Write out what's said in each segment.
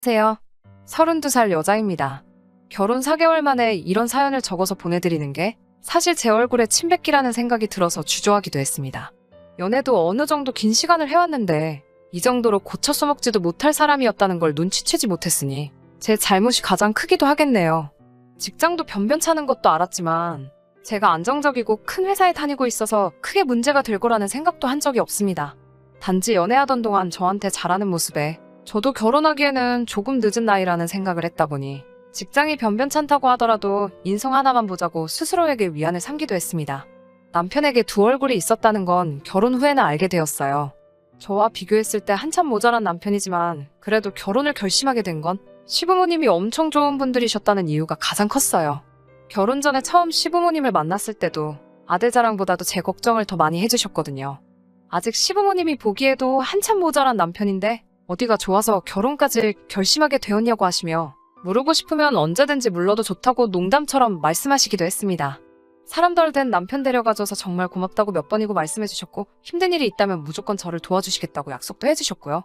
안녕하세요. 32살 여자입니다. 결혼 4개월 만에 이런 사연을 적어서 보내드리는 게 사실 제 얼굴에 침 뱉기라는 생각이 들어서 주저하기도 했습니다. 연애도 어느 정도 긴 시간을 해왔는데 이 정도로 고쳐 써먹지도 못할 사람이었다는 걸 눈치채지 못했으니 제 잘못이 가장 크기도 하겠네요. 직장도 변변찮은 것도 알았지만 제가 안정적이고 큰 회사에 다니고 있어서 크게 문제가 될 거라는 생각도 한 적이 없습니다. 단지 연애하던 동안 저한테 잘하는 모습에 저도 결혼하기에는 조금 늦은 나이라는 생각을 했다 보니 직장이 변변찮다고 하더라도 인성 하나만 보자고 스스로에게 위안을 삼기도 했습니다. 남편에게 두 얼굴이 있었다는 건 결혼 후에는 알게 되었어요. 저와 비교했을 때 한참 모자란 남편이지만 그래도 결혼을 결심하게 된 건 시부모님이 엄청 좋은 분들이셨다는 이유가 가장 컸어요. 결혼 전에 처음 시부모님을 만났을 때도 아들 자랑보다도 제 걱정을 더 많이 해주셨거든요. 아직 시부모님이 보기에도 한참 모자란 남편인데 어디가 좋아서 결혼까지 결심하게 되었냐고 하시며 모르고 싶으면 언제든지 물러도 좋다고 농담처럼 말씀하시기도 했습니다. 사람 덜 된 남편 데려가줘서 정말 고맙다고 몇 번이고 말씀해주셨고 힘든 일이 있다면 무조건 저를 도와주시겠다고 약속도 해주셨고요.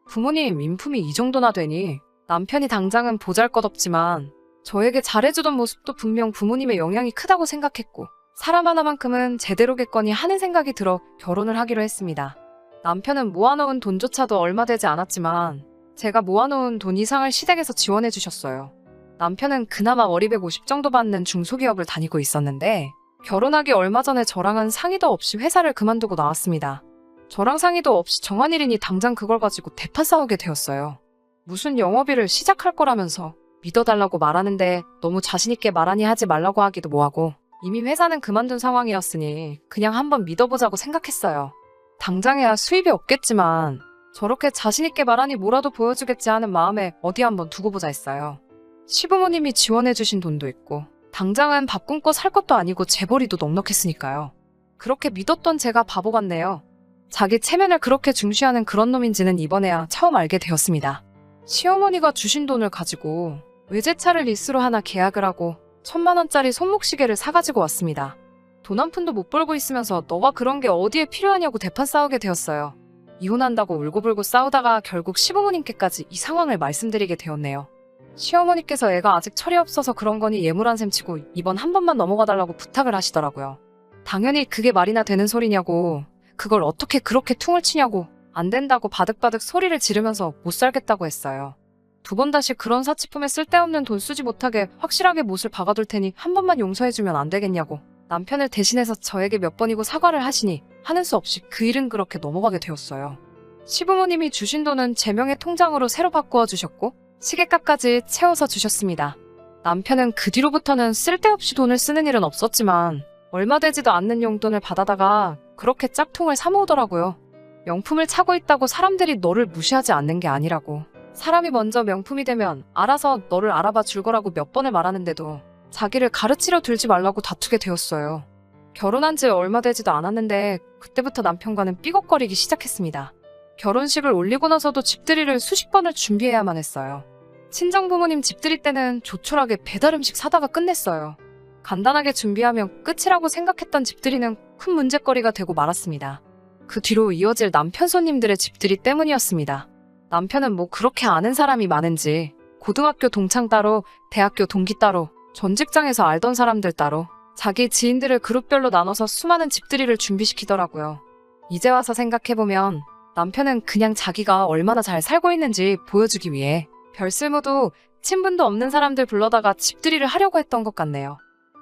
부모님 인품이 이 정도나 되니 남편이 당장은 보잘것없지만 저에게 잘해주던 모습도 분명 부모님의 영향이 크다고 생각했고 사람 하나만큼은 제대로겠거니 하는 생각이 들어 결혼을 하기로 했습니다. 남편은 모아놓은 돈조차도 얼마 되지 않았지만 제가 모아놓은 돈 이상을 시댁에서 지원해 주셨어요. 남편은 그나마 월입 150 정도 받는 중소기업을 다니고 있었는데 결혼하기 얼마 전에 저랑은 상의도 없이 회사를 그만두고 나왔습니다. 저랑 상의도 없이 정한 일이니 당장 그걸 가지고 대판 싸우게 되었어요. 무슨 영업일을 시작할 거라면서 믿어달라고 말하는데 너무 자신있게 말하니 하지 말라고 하기도 뭐하고 이미 회사는 그만둔 상황이었으니 그냥 한번 믿어보자고 생각했어요. 당장에야 수입이 없겠지만 저렇게 자신있게 말하니 뭐라도 보여주겠지 하는 마음에 어디 한번 두고 보자 했어요. 시부모님이 지원해주신 돈도 있고 당장은 밥 굶고 살 것도 아니고 재벌이도 넉넉했으니까요. 그렇게 믿었던 제가 바보 같네요. 자기 체면을 그렇게 중시하는 그런 놈인지는 이번에야 처음 알게 되었습니다. 시어머니가 주신 돈을 가지고 외제차를 리스로 하나 계약을 하고 1000만원짜리 손목시계를 사가지고 왔습니다. 돈 한 푼도 못 벌고 있으면서 너가 그런 게 어디에 필요하냐고 대판 싸우게 되었어요. 이혼한다고 울고불고 싸우다가 결국 시부모님께까지 이 상황을 말씀드리게 되었네요. 시어머니께서 애가 아직 철이 없어서 그런 거니 예물한 셈 치고 이번 한 번만 넘어가달라고 부탁을 하시더라고요. 당연히 그게 말이나 되는 소리냐고, 그걸 어떻게 그렇게 퉁을 치냐고, 안 된다고 바득바득 소리를 지르면서 못 살겠다고 했어요. 두 번 다시 그런 사치품에 쓸데없는 돈 쓰지 못하게 확실하게 못을 박아둘 테니 한 번만 용서해주면 안 되겠냐고 남편을 대신해서 저에게 몇 번이고 사과를 하시니 하는 수 없이 그 일은 그렇게 넘어가게 되었어요. 시부모님이 주신 돈은 제 명의 통장으로 새로 바꾸어 주셨고 시계값까지 채워서 주셨습니다. 남편은 그 뒤로부터는 쓸데없이 돈을 쓰는 일은 없었지만 얼마 되지도 않는 용돈을 받아다가 그렇게 짝퉁을 사모으더라고요. 명품을 차고 있다고 사람들이 너를 무시하지 않는 게 아니라고. 사람이 먼저 명품이 되면 알아서 너를 알아봐 줄 거라고 몇 번을 말하는데도 자기를 가르치려 들지 말라고 다투게 되었어요. 결혼한 지 얼마 되지도 않았는데 그때부터 남편과는 삐걱거리기 시작했습니다. 결혼식을 올리고 나서도 집들이를 수십 번을 준비해야만 했어요. 친정부모님 집들이 때는 조촐하게 배달음식 사다가 끝냈어요. 간단하게 준비하면 끝이라고 생각했던 집들이는 큰 문제거리가 되고 말았습니다. 그 뒤로 이어질 남편 손님들의 집들이 때문이었습니다. 남편은 뭐 그렇게 아는 사람이 많은지 고등학교 동창 따로, 대학교 동기 따로, 전 직장에서 알던 사람들 따로 자기 지인들을 그룹별로 나눠서 수많은 집들이를 준비시키더라고요. 이제 와서 생각해보면 남편은 그냥 자기가 얼마나 잘 살고 있는지 보여주기 위해 별쓸모도 친분도 없는 사람들 불러다가 집들이를 하려고 했던 것 같네요.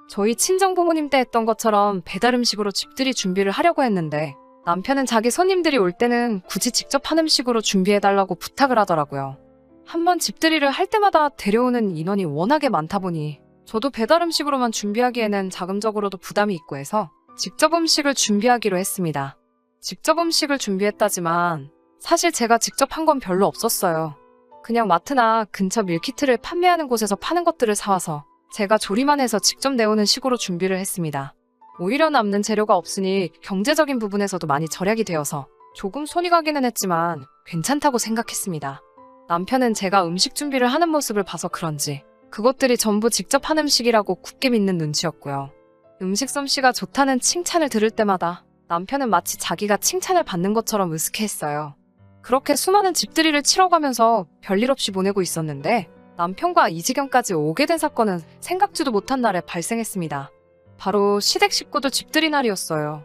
저희 친정부모님 때 했던 것처럼 배달음식으로 집들이 준비를 하려고 했는데 남편은 자기 손님들이 올 때는 굳이 직접 한 음식으로 준비해달라고 부탁을 하더라고요. 한번 집들이를 할 때마다 데려오는 인원이 워낙에 많다 보니 저도 배달 음식으로만 준비하기에는 자금적으로도 부담이 있고 해서 직접 음식을 준비하기로 했습니다. 직접 음식을 준비했다지만 사실 제가 직접 한 건 별로 없었어요. 그냥 마트나 근처 밀키트를 판매하는 곳에서 파는 것들을 사와서 제가 조리만 해서 직접 내오는 식으로 준비를 했습니다. 오히려 남는 재료가 없으니 경제적인 부분에서도 많이 절약이 되어서 조금 손이 가기는 했지만 괜찮다고 생각했습니다. 남편은 제가 음식 준비를 하는 모습을 봐서 그런지 그것들이 전부 직접 한 음식이라고 굳게 믿는 눈치였고요. 음식 솜씨가 좋다는 칭찬을 들을 때마다 남편은 마치 자기가 칭찬을 받는 것처럼 으스케했어요. 그렇게 수많은 집들이를 치러가면서 별일 없이 보내고 있었는데 남편과 이 지경까지 오게 된 사건은 생각지도 못한 날에 발생했습니다. 바로 시댁 식구들 집들이 날이었어요.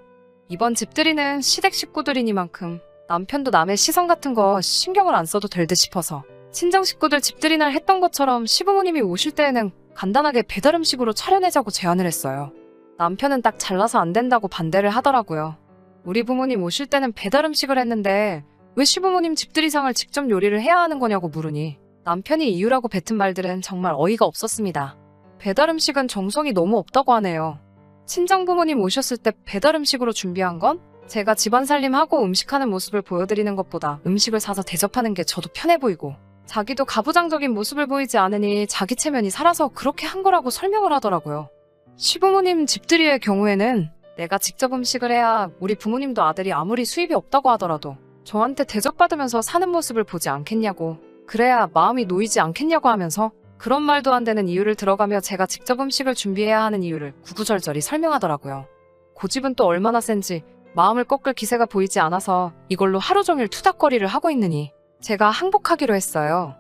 이번 집들이는 시댁 식구들이니만큼 남편도 남의 시선 같은 거 신경을 안 써도 될 듯 싶어서 친정 식구들 집들이 날 했던 것처럼 시부모님이 오실 때에는 간단하게 배달 음식으로 차려내자고 제안을 했어요. 남편은 딱 잘라서 안 된다고 반대를 하더라고요. 우리 부모님 오실 때는 배달 음식을 했는데 왜 시부모님 집들이상을 직접 요리를 해야 하는 거냐고 물으니 남편이 이유라고 뱉은 말들은 정말 어이가 없었습니다. 배달 음식은 정성이 너무 없다고 하네요. 친정 부모님 오셨을 때 배달 음식으로 준비한 건 제가 집안 살림하고 음식하는 모습을 보여드리는 것보다 음식을 사서 대접하는 게 저도 편해 보이고 자기도 가부장적인 모습을 보이지 않으니 자기 체면이 살아서 그렇게 한 거라고 설명을 하더라고요. 시부모님 집들이의 경우에는 내가 직접 음식을 해야 우리 부모님도 아들이 아무리 수입이 없다고 하더라도 저한테 대접받으면서 사는 모습을 보지 않겠냐고, 그래야 마음이 놓이지 않겠냐고 하면서 그런 말도 안 되는 이유를 들어가며 제가 직접 음식을 준비해야 하는 이유를 구구절절히 설명하더라고요. 고집은 또 얼마나 센지 마음을 꺾을 기세가 보이지 않아서 이걸로 하루 종일 투닥거리를 하고 있느니 제가 항복하기로 했어요.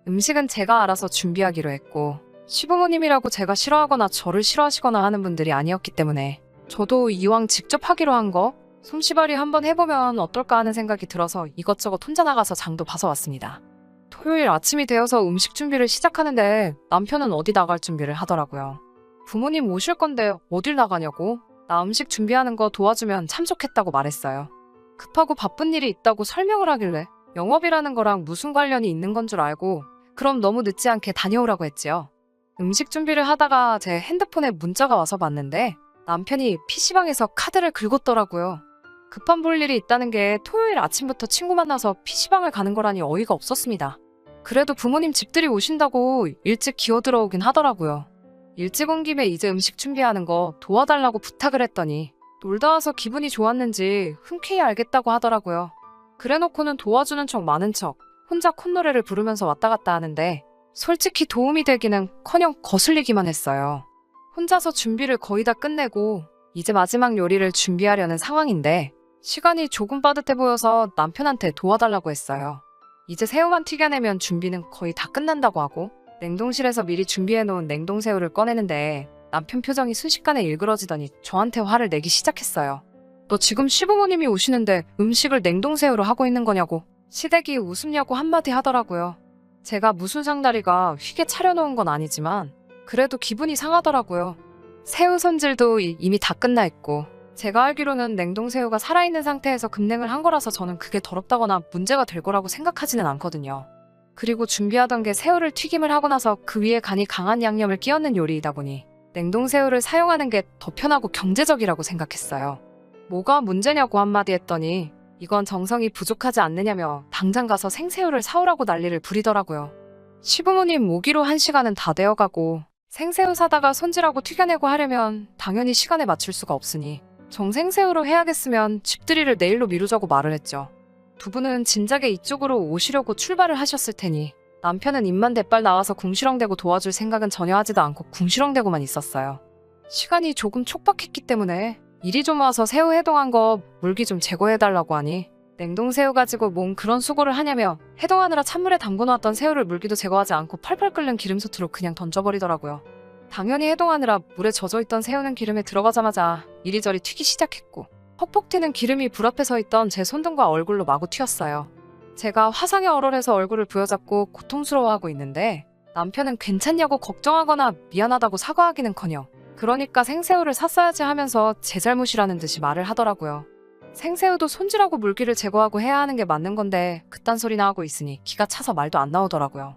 음식은 제가 알아서 준비하기로 했고 시부모님이라고 제가 싫어하거나 저를 싫어하시거나 하는 분들이 아니었기 때문에 저도 이왕 직접 하기로 한 거 솜씨발이 한번 해보면 어떨까 하는 생각이 들어서 이것저것 혼자 나가서 장도 봐서 왔습니다. 토요일 아침이 되어서 음식 준비를 시작하는데 남편은 어디 나갈 준비를 하더라고요. 부모님 오실 건데 어딜 나가냐고, 나 음식 준비하는 거 도와주면 참 좋겠다고 말했어요. 급하고 바쁜 일이 있다고 설명을 하길래 영업이라는 거랑 무슨 관련이 있는 건 줄 알고 그럼 너무 늦지 않게 다녀오라고 했지요. 음식 준비를 하다가 제 핸드폰에 문자가 와서 봤는데 남편이 PC방에서 카드를 긁었더라고요. 급한 볼 일이 있다는 게 토요일 아침부터 친구 만나서 PC방을 가는 거라니 어이가 없었습니다. 그래도 부모님 집들이 오신다고 일찍 기어들어오긴 하더라고요. 일찍 온 김에 이제 음식 준비하는 거 도와달라고 부탁을 했더니 놀다 와서 기분이 좋았는지 흔쾌히 알겠다고 하더라고요. 그래놓고는 도와주는 척 많은 척 혼자 콧노래를 부르면서 왔다 갔다 하는데 솔직히 도움이 되기는커녕 거슬리기만 했어요. 혼자서 준비를 거의 다 끝내고 이제 마지막 요리를 준비하려는 상황인데 시간이 조금 빠듯해 보여서 남편한테 도와달라고 했어요. 이제 새우만 튀겨내면 준비는 거의 다 끝난다고 하고 냉동실에서 미리 준비해놓은 냉동새우를 꺼내는데 남편 표정이 순식간에 일그러지더니 저한테 화를 내기 시작했어요. 너 지금 시부모님이 오시는데 음식을 냉동새우로 하고 있는 거냐고, 시댁이 웃음냐고 한마디 하더라고요. 제가 무슨 상다리가 휘게 차려놓은 건 아니지만 그래도 기분이 상하더라고요. 새우 손질도 이미 다 끝나 있고 제가 알기로는 냉동새우가 살아있는 상태에서 급냉을 한 거라서 저는 그게 더럽다거나 문제가 될 거라고 생각하지는 않거든요. 그리고 준비하던 게 새우를 튀김을 하고 나서 그 위에 간이 강한 양념을 끼얹는 요리이다 보니 냉동새우를 사용하는 게 더 편하고 경제적이라고 생각했어요. 뭐가 문제냐고 한마디 했더니 이건 정성이 부족하지 않느냐며 당장 가서 생새우를 사오라고 난리를 부리더라고요. 시부모님 오기로 1시간은 다 되어가고 생새우 사다가 손질하고 튀겨내고 하려면 당연히 시간에 맞출 수가 없으니 정생새우로 해야겠으면 집들이를 내일로 미루자고 말을 했죠. 두 분은 진작에 이쪽으로 오시려고 출발을 하셨을 테니 남편은 입만 대빨 나와서 궁시렁대고 도와줄 생각은 전혀 하지도 않고 궁시렁대고만 있었어요. 시간이 조금 촉박했기 때문에 일이 좀 와서 새우 해동한 거 물기 좀 제거해달라고 하니 냉동새우 가지고 뭔 그런 수고를 하냐며 해동하느라 찬물에 담궈놓았던 새우를 물기도 제거하지 않고 펄펄 끓는 기름솥으로 그냥 던져버리더라고요. 당연히 해동하느라 물에 젖어있던 새우는 기름에 들어가자마자 이리저리 튀기 시작했고 퍽퍽 튀는 기름이 불 앞에 서 있던 제 손등과 얼굴로 마구 튀었어요. 제가 화상에 얼얼해서 얼굴을 부여잡고 고통스러워하고 있는데 남편은 괜찮냐고 걱정하거나 미안하다고 사과하기는커녕 그러니까 생새우를 샀어야지 하면서 제 잘못이라는 듯이 말을 하더라고요. 생새우도 손질하고 물기를 제거하고 해야 하는 게 맞는 건데 그딴 소리나 하고 있으니 기가 차서 말도 안 나오더라고요.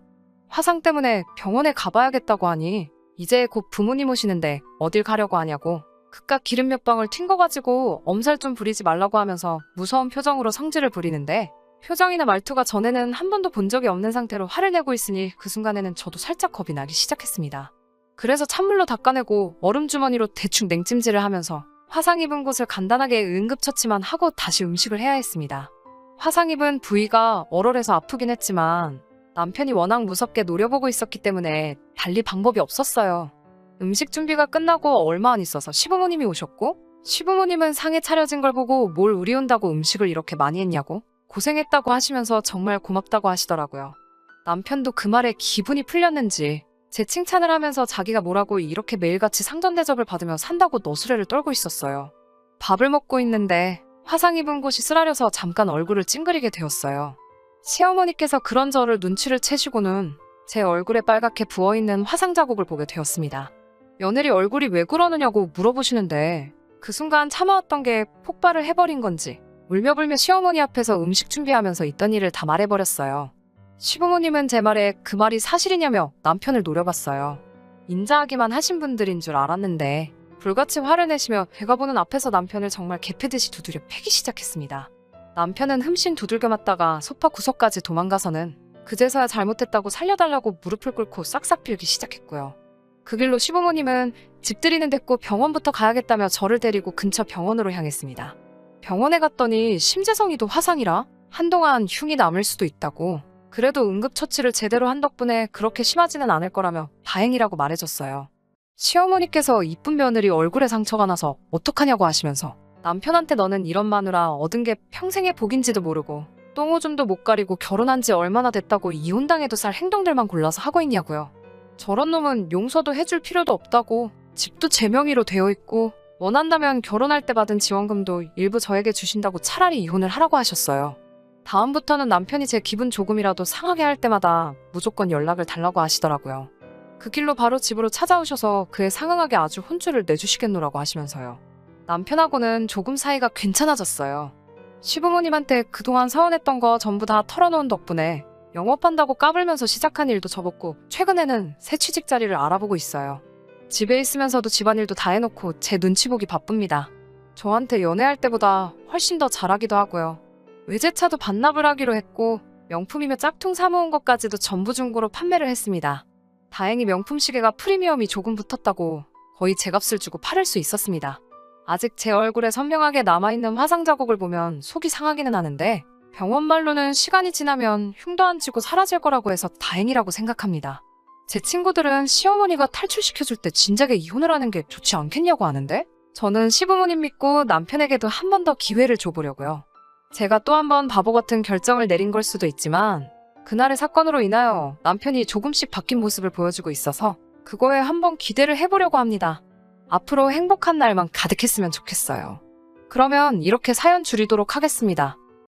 화상 때문에 병원에 가봐야겠다고 하니 이제 곧 부모님 오시는데 어딜 가려고 하냐고 그깟 기름 몇 방울 튄 거 가지고 엄살 좀 부리지 말라고 하면서 무서운 표정으로 성질을 부리는데 표정이나 말투가 전에는 한 번도 본 적이 없는 상태로 화를 내고 있으니 그 순간에는 저도 살짝 겁이 나기 시작했습니다. 그래서 찬물로 닦아내고 얼음 주머니로 대충 냉찜질을 하면서 화상 입은 곳을 간단하게 응급처치만 하고 다시 음식을 해야 했습니다. 화상 입은 부위가 얼얼해서 아프긴 했지만 남편이 워낙 무섭게 노려보고 있었기 때문에 달리 방법이 없었어요. 음식 준비가 끝나고 얼마 안 있어서 시부모님이 오셨고 시부모님은 상에 차려진 걸 보고 뭘 우리 온다고 음식을 이렇게 많이 했냐고 고생했다고 하시면서 정말 고맙다고 하시더라고요. 남편도 그 말에 기분이 풀렸는지 제 칭찬을 하면서 자기가 뭐라고 이렇게 매일같이 상전 대접을 받으며 산다고 너스레를 떨고 있었어요. 밥을 먹고 있는데 화상 입은 곳이 쓰라려서 잠깐 얼굴을 찡그리게 되었어요. 시어머니께서 그런 저를 눈치를 채시고는 제 얼굴에 빨갛게 부어있는 화상 자국을 보게 되었습니다. 며느리 얼굴이 왜 그러느냐고 물어보시는데 그 순간 참아왔던 게 폭발을 해버린 건지 울며불며 시어머니 앞에서 음식 준비하면서 있던 일을 다 말해버렸어요. 시부모님은 제 말에 그 말이 사실이냐며 남편을 노려봤어요. 인자하기만 하신 분들인 줄 알았는데 불같이 화를 내시며 배가 부는 앞에서 남편을 정말 개패듯이 두드려 패기 시작했습니다. 남편은 흠씬 두들겨 맞다가 소파 구석까지 도망가서는 그제서야 잘못했다고 살려달라고 무릎을 꿇고 싹싹 빌기 시작했고요. 그 길로 시부모님은 집들이는 됐고 병원부터 가야겠다며 저를 데리고 근처 병원으로 향했습니다. 병원에 갔더니 심재성이도 화상이라 한동안 흉이 남을 수도 있다고, 그래도 응급처치를 제대로 한 덕분에 그렇게 심하지는 않을 거라며 다행이라고 말해줬어요. 시어머니께서 이쁜 며느리 얼굴에 상처가 나서 어떡하냐고 하시면서 남편한테 너는 이런 마누라 얻은 게 평생의 복인지도 모르고 똥오줌도 못 가리고 결혼한 지 얼마나 됐다고 이혼당해도 살 행동들만 골라서 하고 있냐고요. 저런 놈은 용서도 해줄 필요도 없다고, 집도 제 명의로 되어 있고 원한다면 결혼할 때 받은 지원금도 일부 저에게 주신다고 차라리 이혼을 하라고 하셨어요. 다음부터는 남편이 제 기분 조금이라도 상하게 할 때마다 무조건 연락을 달라고 하시더라고요. 그 길로 바로 집으로 찾아오셔서 그에 상응하게 아주 혼쭐을 내주시겠노라고 하시면서요. 남편하고는 조금 사이가 괜찮아졌어요. 시부모님한테 그동안 서운했던 거 전부 다 털어놓은 덕분에 영업한다고 까불면서 시작한 일도 접었고 최근에는 새 취직 자리를 알아보고 있어요. 집에 있으면서도 집안일도 다 해놓고 제 눈치 보기 바쁩니다. 저한테 연애할 때보다 훨씬 더 잘하기도 하고요. 외제차도 반납을 하기로 했고 명품이며 짝퉁 사모은 것까지도 전부 중고로 판매를 했습니다. 다행히 명품 시계가 프리미엄이 조금 붙었다고 거의 제 값을 주고 팔을 수 있었습니다. 아직 제 얼굴에 선명하게 남아있는 화상 자국을 보면 속이 상하기는 하는데 병원 말로는 시간이 지나면 흉도 안 지고 사라질 거라고 해서 다행이라고 생각합니다. 제 친구들은 시어머니가 탈출시켜줄 때 진작에 이혼을 하는 게 좋지 않겠냐고 하는데 저는 시부모님 믿고 남편에게도 한 번 더 기회를 줘보려고요. 제가 또 한 번 바보 같은 결정을 내린 걸 수도 있지만 그날의 사건으로 인하여 남편이 조금씩 바뀐 모습을 보여주고 있어서 그거에 한번 기대를 해보려고 합니다. 앞으로 행복한 날만 가득했으면 좋겠어요. 그러면 이렇게 사연 줄이도록 하겠습니다.